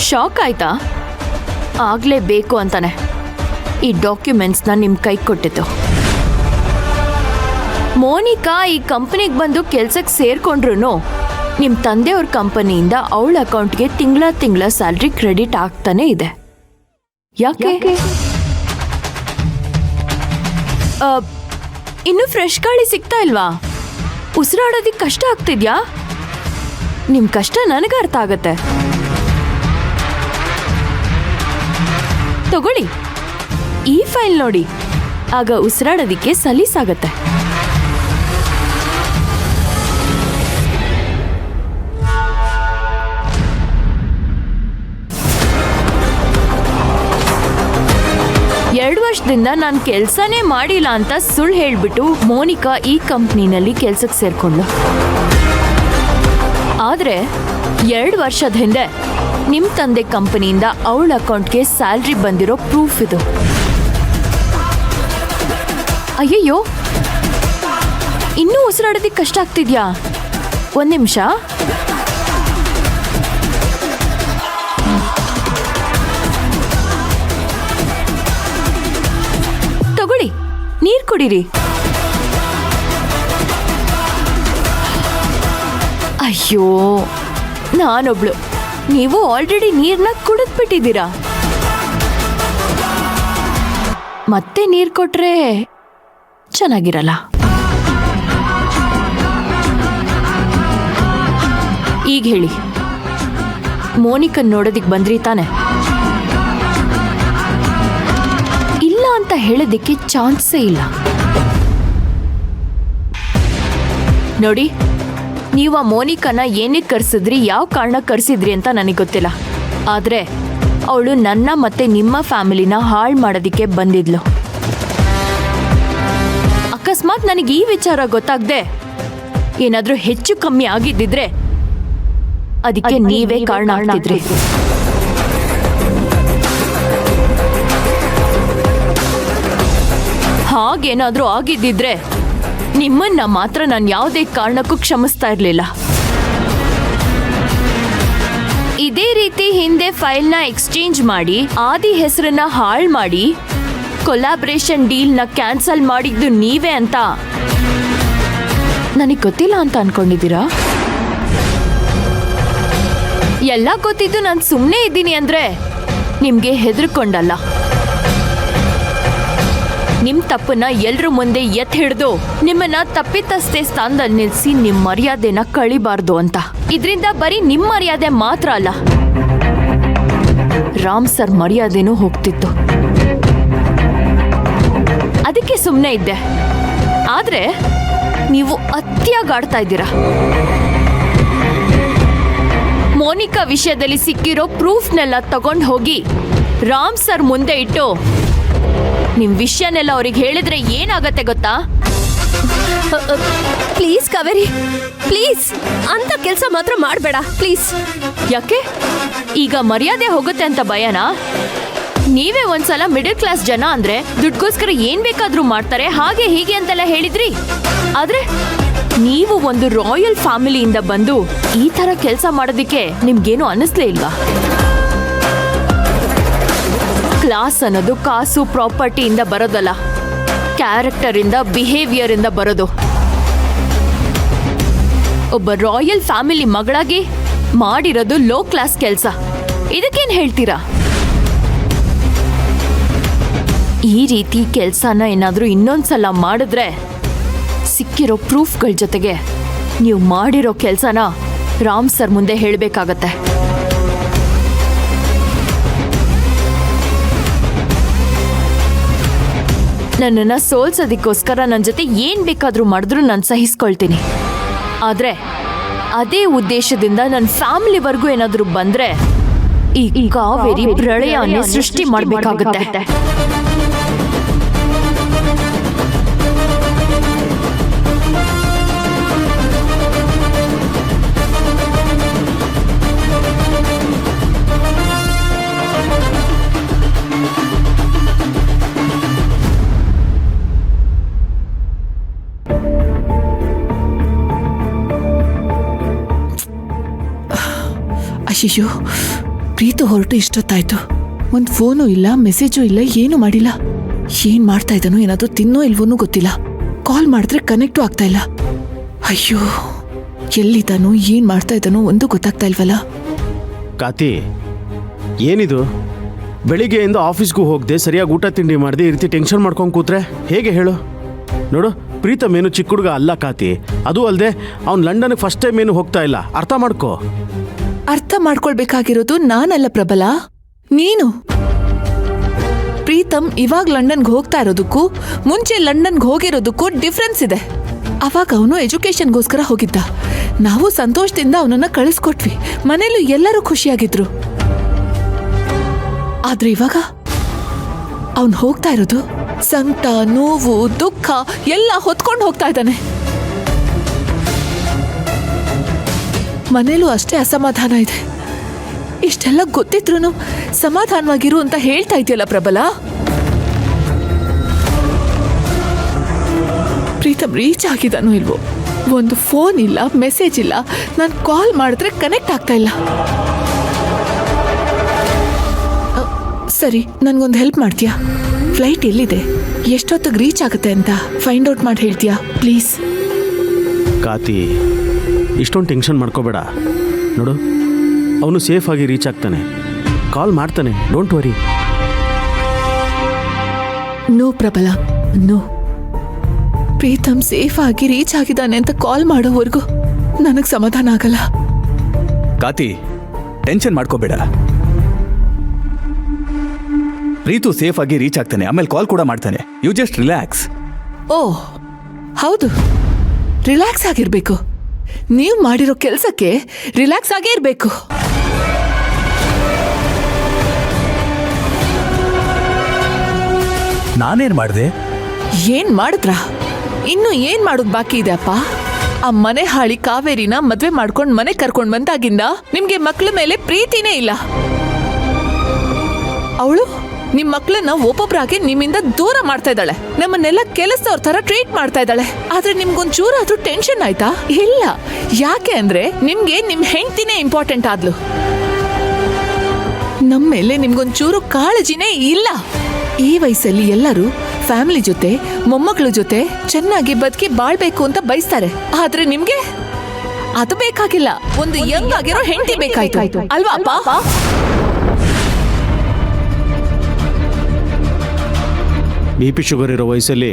Shock ಆಯ್ತಾ? ಆಗ್ಲೇಬೇಕು ಅಂತಾನೆ ಈ ಡಾಕ್ಯುಮೆಂಟ್ಸ್ನ ನಿಮ್ಮ ಕೈ ಕೊಟ್ಟಿದ್ದು. ಮೋನಿಕಾ ಈ ಕಂಪನಿಗೆ ಬಂದು ಕೆಲ್ಸಕ್ಕೆ ಸೇರ್ಕೊಂಡ್ರು ನಿಮ್ಮ ತಂದೆಯವ್ರ ಕಂಪನಿಯಿಂದ ಅವಳ ಅಕೌಂಟ್ಗೆ ತಿಂಗಳ ಸ್ಯಾಲ್ರಿ ಕ್ರೆಡಿಟ್ ಆಗ್ತಾನೆ ಇದೆ. ಯಾಕೆ? ಇನ್ನು ಫ್ರೆಶ್ ಗಾಳಿ ಸಿಗ್ತಾ ಇಲ್ವಾ? ಉಸಿರಾಡೋದಿಕ್ಕೆ ಕಷ್ಟ ಆಗ್ತಿದ್ಯಾ? ನಿಮ್ ಕಷ್ಟ ನನಗೆ ಅರ್ಥ ಆಗತ್ತೆ. ತಗೊಳ್ಳಿ ಈ ಫೈಲ್ ನೋಡಿ, ಆಗ ಉಸಿರಾಡೋದಿಕ್ಕೆ ಸಲೀಸಾಗತ್ತೆ. ಎರಡು ವರ್ಷದಿಂದ ನಾನು ಕೆಲಸನೇ ಮಾಡಿಲ್ಲ ಅಂತ ಸುಳ್ಳು ಹೇಳ್ಬಿಟ್ಟು ಮೋನಿಕಾ ಈ ಕಂಪ್ನಿನಲ್ಲಿ ಕೆಲ್ಸಕ್ಕೆ ಸೇರ್ಕೊಂಡ್ಳು. ಆದ್ರೆ 2 ವರ್ಷದ ಹಿಂದೆ ನಿಮ್ ತಂದೆ ಕಂಪನಿಯಿಂದ ಅವಳ ಅಕೌಂಟ್ಗೆ ಸ್ಯಾಲ್ರಿ ಬಂದಿರೋ ಪ್ರೂಫ್ ಇದು. ಅಯ್ಯಯ್ಯೋ, ಇನ್ನೂ ಉಸಿರಾಡೋದಿಕ್ಕೆ ಕಷ್ಟ ಆಗ್ತಿದ್ಯಾ? 1 ನಿಮಿಷ. ತಗೊಳ್ಳಿ, ನೀರ್ ಕುಡೀರಿ. ಅಯ್ಯೋ, ನಾನೊಬ್ಳು, ನೀವು ಆಲ್ರೆಡಿ ನೀರ್ನ ಕುಡಿದ್ಬಿಟ್ಟಿದ್ದೀರಾ. ಮತ್ತೆ ನೀರ್ ಕೊಟ್ರೆ ಚೆನ್ನಾಗಿರಲ್ಲ. ಈಗ ಹೇಳಿ, ಮೋನಿಕನ್ ನೋಡೋದಿಕ್ ಬಂದ್ರಿ ತಾನೆ? ಇಲ್ಲ ಅಂತ ಹೇಳೋದಿಕ್ಕೆ ಚಾನ್ಸೇ ಇಲ್ಲ. ನೋಡಿ, ನೀವು ಆ ಮೋನಿಕನ ಏನಕ್ಕೆ ಕರ್ಸಿದ್ರಿ, ಯಾವ ಕಾರಣಕ್ಕೆ ಕರ್ಸಿದ್ರಿ ಅಂತ ನನಗೆ ಗೊತ್ತಿಲ್ಲ. ಆದ್ರೆ ಅವಳು ನನ್ನ ಮತ್ತೆ ನಿಮ್ಮ ಫ್ಯಾಮಿಲಿನ ಹಾಳು ಮಾಡೋದಿಕ್ಕೆ ಬಂದಿದ್ಲು. ಅಕಸ್ಮಾತ್ ನನಗೆ ಈ ವಿಚಾರ ಗೊತ್ತಾಗದೆ ಏನಾದ್ರೂ ಹೆಚ್ಚು ಕಮ್ಮಿ ಆಗಿದ್ದಿದ್ರೆ ಅದಕ್ಕೆ ನೀವೇ ಕಾರಣ ಆಗ್ತಿದ್ರಿ. ಹಾಗೇನಾದ್ರೂ ಆಗಿದ್ದಿದ್ರೆ ನಿಮ್ಮನ್ನ ಮಾತ್ರ ನಾನು ಯಾವುದೇ ಕಾರಣಕ್ಕೂ ಕ್ಷಮಿಸ್ತಾ ಇರಲಿಲ್ಲ. ಇದೇ ರೀತಿ ಹಿಂದೆ ಫೈಲ್ನ ಎಕ್ಸ್ಚೇಂಜ್ ಮಾಡಿ ಆದಿ ಹೆಸರನ್ನ ಹಾಳು ಮಾಡಿ ಕೊಲಾಬ್ರೇಷನ್ ಡೀಲ್ನ ಕ್ಯಾನ್ಸಲ್ ಮಾಡಿದ್ದು ನೀವೇ ಅಂತ ನನಗೆ ಗೊತ್ತಿಲ್ಲ ಅಂತ ಅನ್ಕೊಂಡಿದ್ದೀರಾ? ಎಲ್ಲ ಗೊತ್ತಿದ್ದು ನಾನು ಸುಮ್ಮನೆ ಇದ್ದೀನಿ ಅಂದ್ರೆ ನಿಮ್ಗೆ ಹೆದರ್ಕೊಂಡಲ್ಲ. ನಿಮ್ ತಪ್ಪನ್ನ ಎಲ್ರ ಮುಂದೆ ಎತ್ ಹಿಡ್ದು ನಿಮ್ಮನ್ನ ತಪ್ಪಿತಸ್ಥೆ ಸ್ಥಾನದಲ್ಲಿ ನಿಲ್ಸಿ ನಿಮ್ ಮರ್ಯಾದೆನ ಕಳಿಬಾರ್ದು ಅಂತ. ಇದರಿಂದ ಬರೀ ನಿಮ್ ಮರ್ಯಾದೆ ಮಾತ್ರ ಅಲ್ಲ, ರಾಮ್ ಸರ್ ಮರ್ಯಾದೆನೂ ಹೋಗ್ತಿತ್ತು. ಅದಕ್ಕೆ ಸುಮ್ಮನೆ ಇದ್ದೆ. ಆದ್ರೆ ನೀವು ಅತಿಯಾಗಾಡ್ತಾ ಇದ್ದೀರಾ. ಮೋನಿಕಾ ವಿಷಯದಲ್ಲಿ ಸಿಕ್ಕಿರೋ ಪ್ರೂಫ್ನೆಲ್ಲ ತಗೊಂಡು ಹೋಗಿ ರಾಮ್ ಸರ್ ಮುಂದೆ ಇಟ್ಟು ನಿಮ್ ವಿಷಯನೆಲ್ಲ ಅವ್ರಿಗೆ ಹೇಳಿದ್ರೆ ಏನಾಗತ್ತೆ ಗೊತ್ತಾ? ಪ್ಲೀಸ್ ಕಾವೇರಿ, ಪ್ಲೀಸ್ ಅಂತ ಕೆಲಸ ಮಾತ್ರ ಮಾಡಬೇಡ ಪ್ಲೀಸ್. ಯಾಕೆ? ಈಗ ಮರ್ಯಾದೆ ಹೋಗುತ್ತೆ ಅಂತ ಭಯನಾ? ನೀವೇ ಒಂದ್ಸಲ ಮಿಡಲ್ ಕ್ಲಾಸ್ ಜನ ಅಂದ್ರೆ ದುಡ್ಗೋಸ್ಕರ ಏನ್ ಬೇಕಾದ್ರೂ ಮಾಡ್ತಾರೆ, ಹಾಗೆ ಹೀಗೆ ಅಂತೆಲ್ಲ ಹೇಳಿದ್ರಿ. ಆದ್ರೆ ನೀವು ಒಂದು ರಾಯಲ್ ಫ್ಯಾಮಿಲಿಯಿಂದ ಬಂದು ಈ ತರ ಕೆಲಸ ಮಾಡೋದಿಕ್ಕೆ ನಿಮ್ಗೇನು ಅನ್ನಿಸ್ಲೇ ಇಲ್ವಾ? ಕ್ಲಾಸ್ ಅನ್ನೋದು ಕಾಸು ಪ್ರಾಪರ್ಟಿಯಿಂದ ಬರೋದಲ್ಲ, ಕ್ಯಾರೆಕ್ಟರ್ ಇಂದ, ಬಿಹೇವಿಯರ್ ಇಂದ ಬರೋದು. ಒಬ್ಬ ರಾಯಲ್ ಫ್ಯಾಮಿಲಿ ಮಗಳಾಗಿ ಮಾಡಿರೋದು ಲೋ ಕ್ಲಾಸ್ ಕೆಲಸ. ಇದಕ್ಕೇನ್ ಹೇಳ್ತೀರಾ? ಈ ರೀತಿ ಕೆಲಸನ ಏನಾದ್ರೂ ಇನ್ನೊಂದ್ಸಲ ಮಾಡಿದ್ರೆ ಸಿಕ್ಕಿರೋ ಪ್ರೂಫ್ಗಳ ಜೊತೆಗೆ ನೀವು ಮಾಡಿರೋ ಕೆಲಸನ ರಾಮ್ ಸರ್ ಮುಂದೆ ಹೇಳಬೇಕಾಗತ್ತೆ. ನನ್ನನ್ನು ಸೋಲ್ಸೋದಕ್ಕೋಸ್ಕರ ನನ್ನ ಜೊತೆ ಏನ್ ಬೇಕಾದ್ರೂ ಮಾಡಿದ್ರು ನಾನು ಸಹಿಸ್ಕೊಳ್ತೀನಿ. ಆದ್ರೆ ಅದೇ ಉದ್ದೇಶದಿಂದ ನನ್ನ ಫ್ಯಾಮಿಲಿವರೆಗೂ ಏನಾದ್ರೂ ಬಂದ್ರೆ ಈ ಕಾವೇರಿ ಪ್ರಳಯನೇ ಸೃಷ್ಟಿ ಮಾಡಬೇಕಾಗುತ್ತೆ. ಅಯ್ಯೋ, ಪ್ರೀತು ಹೊರಟು ಇಷ್ಟೊತ್ತಾಯ್ತು. ಒಂದು ಫೋನು ಇಲ್ಲ, ಮೆಸೇಜು ಇಲ್ಲ, ಏನು ಮಾಡಿಲ್ಲ. ಏನ್ ಮಾಡ್ತಾ ಇದ್ದಾನೋ, ಏನಾದ್ರೂ ತಿನ್ನೋ ಇಲ್ವೋನೂ ಗೊತ್ತಿಲ್ಲ. ಕಾಲ್ ಮಾಡಿದ್ರೆ ಕನೆಕ್ಟು ಆಗ್ತಾ ಇಲ್ಲ. ಅಯ್ಯೋ, ಎಲ್ಲಿದ್ದಾನೋ, ಏನ್ ಮಾಡ್ತಾ ಇದ್ದಾನೋ ಒಂದು ಗೊತ್ತಾಗ್ತಾ ಇಲ್ವಲ್ಲ. ಕಾತಿ, ಏನಿದು? ಬೆಳಿಗ್ಗೆಯಿಂದ ಆಫೀಸ್ಗೂ ಹೋಗದೆ ಸರಿಯಾಗಿ ಊಟ ತಿಂಡಿ ಮಾಡದೆ ಈ ರೀತಿ ಟೆನ್ಷನ್ ಮಾಡ್ಕೊಂಡು ಕೂತ್ರೆ ಹೇಗೆ ಹೇಳು? ನೋಡು, ಪ್ರೀತಮ್ ಏನು ಚಿಕ್ಕ ಹುಡುಗ ಅಲ್ಲ ಕಾತಿ. ಅದು ಅಲ್ಲದೆ ಅವ್ನು ಲಂಡನ್ಗೆ ಫಸ್ಟ್ ಟೈಮ್ ಏನು ಹೋಗ್ತಾ ಇಲ್ಲ, ಅರ್ಥ ಮಾಡ್ಕೋ. ಅರ್ಥ ಮಾಡ್ಕೊಳ್ಬೇಕಾಗಿರೋದು ನಾನಲ್ಲ ಪ್ರಬಲ, ನೀನು. ಪ್ರೀತಮ್ ಇವಾಗ ಲಂಡನ್ಗೆ ಹೋಗ್ತಾ ಇರೋದಕ್ಕೂ ಮುಂಚೆ ಲಂಡನ್ಗೆ ಹೋಗಿರೋದಕ್ಕೂ ಡಿಫ್ರೆನ್ಸ್ ಇದೆ. ಅವಾಗ ಅವನು ಎಜುಕೇಶನ್ಗೋಸ್ಕರ ಹೋಗಿದ್ದ. ನಾವು ಸಂತೋಷದಿಂದ ಅವನನ್ನ ಕಳಿಸ್ಕೊಟ್ವಿ. ಮನೇಲೂ ಎಲ್ಲರೂ ಖುಷಿಯಾಗಿದ್ರು. ಆದ್ರೆ ಇವಾಗ ಅವನು ಹೋಗ್ತಾ ಇರೋದು ಸಂಕಟ, ನೋವು, ದುಃಖ ಎಲ್ಲ ಹೊತ್ಕೊಂಡು ಹೋಗ್ತಾ ಇದ್ದಾನೆ. ಮನೇಲೂ ಅಷ್ಟೇ ಅಸಮಾಧಾನ ಇದೆ. ಇಷ್ಟೆಲ್ಲ ಗೊತ್ತಿದ್ರು ಸಮಾಧಾನವಾಗಿರು ಅಂತ ಹೇಳ್ತಾ ಇದೆಯಲ್ಲ ಪ್ರಬಲ. ಪ್ರೀತಮ್ ರೀಚ್ ಆಗಿದ್ದಾನೋ ಇಲ್ವೋ? ಒಂದು ಫೋನ್ ಇಲ್ಲ, ಮೆಸೇಜ್ ಇಲ್ಲ. ನಾನು ಕಾಲ್ ಮಾಡಿದ್ರೆ ಕನೆಕ್ಟ್ ಆಗ್ತಾ ಇಲ್ಲ. ಸರಿ, ನನ್ಗೊಂದು ಹೆಲ್ಪ್ ಮಾಡ್ತೀಯಾ? ಫ್ಲೈಟ್ ಎಲ್ಲಿದೆ, ಎಷ್ಟೊತ್ತಿಗೆ ರೀಚ್ ಆಗುತ್ತೆ ಅಂತ ಫೈಂಡ್ ಔಟ್ ಮಾಡಿ ಹೇಳ್ತೀಯಾ ಪ್ಲೀಸ್? ಕಾತಿ, ಇಷ್ಟೊಂದು ಟೆನ್ಷನ್ ಮಾಡ್ಕೋಬೇಡ. ನೋಡು, ಅವನು ಸೇಫಾಗಿ ರೀಚ್ ಆಗ್ತಾನೆ, ಕಾಲ್ ಮಾಡ್ತಾನೆ, ಡೋಂಟ್ ವರಿ. ನೋ ಪ್ರಬಲ, ನೋ. ಪ್ರೀತಮ್ ಸೇಫ್ ಆಗಿ ರೀಚ್ ಆಗಿದ್ದಾನೆ ಅಂತ ಕಾಲ್ ಮಾಡೋವರೆಗೂ ನನಗೆ ಸಮಾಧಾನ ಆಗಲ್ಲ. ಕಾತಿ, ಟೆನ್ಷನ್ ಮಾಡ್ಕೋಬೇಡ. ಪ್ರೀತು ಸೇಫ್ ಆಗಿ ರೀಚ್ ಆಗ್ತಾನೆ, ಆಮೇಲೆ ಕಾಲ್ ಕೂಡ ಮಾಡ್ತಾನೆ. You just relax. ಓ ಹೌದು, ರಿಲ್ಯಾಕ್ಸ್ ಆಗಿರ್ಬೇಕು. ನೀವು ಮಾಡಿರೋ ಕೆಲಸಕ್ಕೆ ರಿಲ್ಯಾಕ್ಸ್ ಆಗೇ ಇರಬೇಕು. ನಾನೇನ್ ಮಾಡಿದೆ? ಏನ್ ಮಾಡಿದ್ರ? ಇನ್ನು ಏನ್ ಮಾಡೋದ್ ಬಾಕಿ ಇದೆ ಅಪ್ಪ? ಆ ಮನೆ ಹಾಳಿ ಕಾವೇರಿನ ಮದ್ವೆ ಮಾಡ್ಕೊಂಡ್ ಮನೆ ಕರ್ಕೊಂಡ್ ಬಂದಾಗಿಂದ ನಿಮ್ಗೆ ಮಕ್ಳ ಮೇಲೆ ಪ್ರೀತಿನೇ ಇಲ್ಲ. ಅವಳು ನಿಮ್ ಮಕ್ಳನ್ನ ಒಬ್ಬೊಬ್ರಾಗೆ ನಿಮ್ಮಿಂದ ದೂರ ಮಾಡ್ತಾ ಇದ್ದಾಳೆ. ನಮ್ಮನ್ನೆಲ್ಲ ಕೆಲಸದವ್ರ ತರ ಟ್ರೀಟ್ ಮಾಡ್ತಾ ಇದ್ದಾಳೆ. ಆದ್ರೆ ನಿಮ್ಗೊಂಚೂರಾದ್ರೂ ಟೆನ್ಷನ್ ಆಯ್ತಾ? ಇಲ್ಲ. ಯಾಕೆ ಅಂದ್ರೆ ನಿಮ್ಗೆ ನಿಮ್ ಹೆಂಡ್ತಿನೇ ಇಂಪಾರ್ಟೆಂಟ್ ಆದ್ಲು. ನಮ್ಮ ಮೇಲೆ ನಿಮ್ಗೊಂಚೂರು ಕಾಳಜಿನೇ ಇಲ್ಲ. ಈ ವಯಸ್ಸಲ್ಲಿ ಎಲ್ಲರೂ ಫ್ಯಾಮಿಲಿ ಜೊತೆ, ಮೊಮ್ಮಕ್ಕಳ ಜೊತೆ ಚೆನ್ನಾಗಿ ಬದುಕಿ ಬಾಳ್ಬೇಕು ಅಂತ ಬಯಸ್ತಾರೆ. ಆದ್ರೆ ನಿಮ್ಗೆ ಅದು ಬೇಕಾಗಿಲ್ಲ. ಒಂದು ಯಂಗ್ ಆಗಿರೋ ಹೆಂಡತಿ ಬೇಕಾಯ್ತು ಅಲ್ವಾ ಅಪ್ಪ? BP ಶುಗರ್ ಇರೋ ವಯಸ್ಸಲ್ಲಿ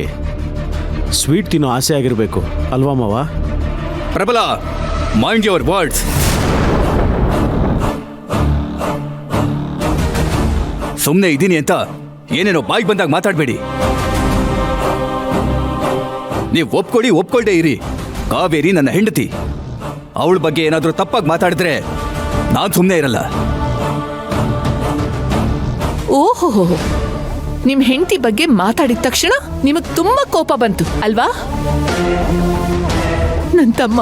ಸ್ವೀಟ್ ತಿನ್ನೋ ಆಸೆ ಆಗಿರಬೇಕು ಅಲ್ವಾ ಮಾವ? ಪ್ರಬಲ, ಮೈಂಡ್ ಯುವರ್ ವರ್ಡ್ಸ್. ಸುಮ್ಮನೆ ಇದ್ದೀನಿ ಅಂತ ಏನೇನೋ ಬಾಯಿಗೆ ಬಂದಾಗ ಮಾತಾಡಬೇಡಿ. ನೀವು ಒಪ್ಕೊಳ್ದೆ ಇರಿ. ಕಾವೇರಿ ನನ್ನ ಹೆಂಡತಿ. ಅವಳ ಬಗ್ಗೆ ಏನಾದರೂ ತಪ್ಪಾಗಿ ಮಾತಾಡಿದ್ರೆ ನಾನು ಸುಮ್ಮನೆ ಇರಲ್ಲ. ಓಹೋ, ನಿಮ್ ಹೆಂಡತಿ ಬಗ್ಗೆ ಮಾತಾಡಿದ ತಕ್ಷಣ ನಿಮಗ್ ತುಂಬಾ ಕೋಪ ಬಂತು ಅಲ್ವಾ? ನನ್ ತಮ್ಮ